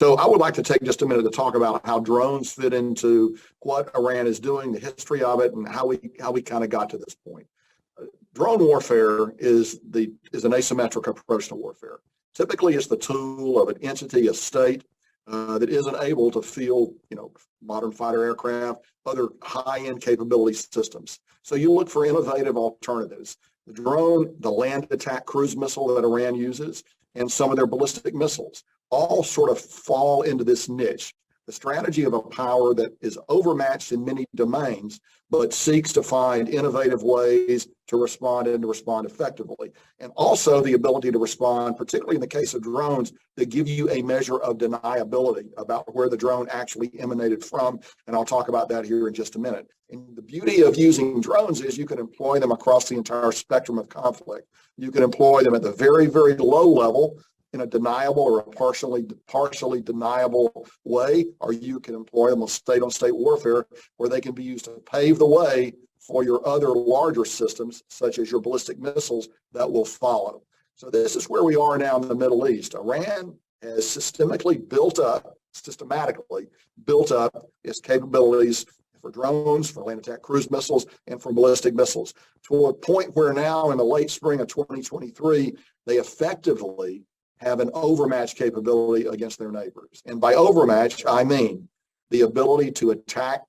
So I would like to take just a minute to talk about how drones fit into what Iran is doing, the history of it, and how we kind of got to this point. Drone warfare is an asymmetric approach to warfare. Typically, it's the tool of an entity, a state, that isn't able to field, modern fighter aircraft, other high-end capability systems. So you look for innovative alternatives. The drone, the land attack cruise missile that Iran uses, and some of their ballistic missiles all sort of fall into this niche. The strategy of a power that is overmatched in many domains, but seeks to find innovative ways to respond and to respond effectively. And also the ability to respond, particularly in the case of drones, that give you a measure of deniability about where the drone actually emanated from. And I'll talk about that here in just a minute. And the beauty of using drones is you can employ them across the entire spectrum of conflict. You can employ them at the very, very low level in a deniable or a partially deniable way, or you can employ them on state warfare where they can be used to pave the way for your other larger systems, such as your ballistic missiles that will follow. So this is where we are now in the Middle East. Iran has systematically built up its capabilities for drones, for land attack cruise missiles, and for ballistic missiles, to a point where now in the late spring of 2023, they effectively have an overmatch capability against their neighbors. And by overmatch, I mean the ability to attack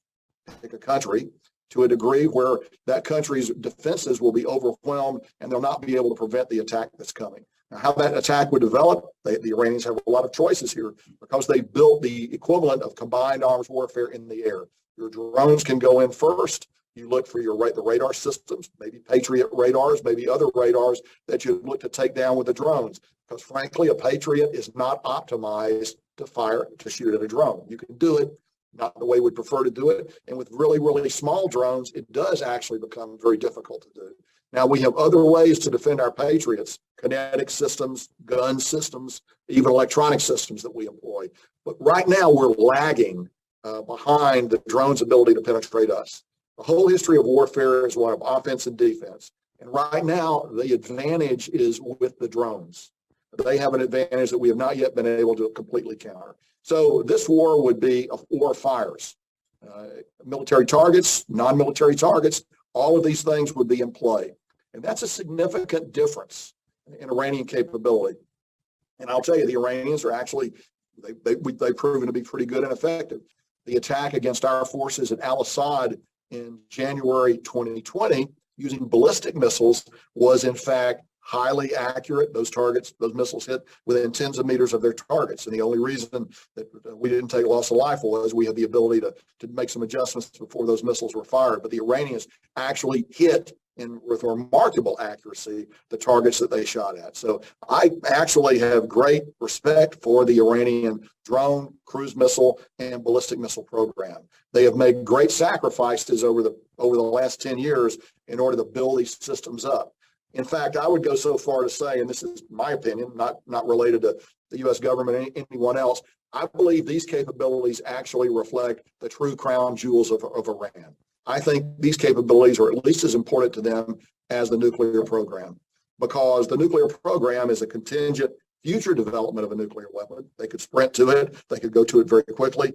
a country to a degree where that country's defenses will be overwhelmed and they'll not be able to prevent the attack that's coming. Now, how that attack would develop, the Iranians have a lot of choices here because they built the equivalent of combined arms warfare in the air. Your drones can go in first. You look for the radar systems, maybe Patriot radars, maybe other radars that you look to take down with the drones. Because frankly, a Patriot is not optimized to shoot at a drone. You can do it, not the way we'd prefer to do it. And with really, really small drones, it does actually become very difficult to do. Now, we have other ways to defend our Patriots, kinetic systems, gun systems, even electronic systems that we employ. But right now, we're lagging behind the drone's ability to penetrate us. The whole history of warfare is one of offense and defense. And right now, the advantage is with the drones. They have an advantage that we have not yet been able to completely counter. So this war would be a war of fires. Military targets, non-military targets, all of these things would be in play. And that's a significant difference in Iranian capability. And I'll tell you, the Iranians are actually, they've proven to be pretty good and effective. The attack against our forces at Al-Assad in January 2020 using ballistic missiles was in fact highly accurate. Those missiles hit within tens of meters of their targets. And the only reason that we didn't take loss of life was we had the ability to make some adjustments before those missiles were fired. But the Iranians actually hit with remarkable accuracy the targets that they shot at. So I actually have great respect for the Iranian drone, cruise missile, and ballistic missile program. They have made great sacrifices over the last 10 years in order to build these systems up. In fact, I would go so far to say, and this is my opinion, not related to the U.S. government or anyone else, I believe these capabilities actually reflect the true crown jewels of Iran. I think these capabilities are at least as important to them as the nuclear program, because the nuclear program is a contingent future development of a nuclear weapon. They could sprint to it. They could go to it very quickly.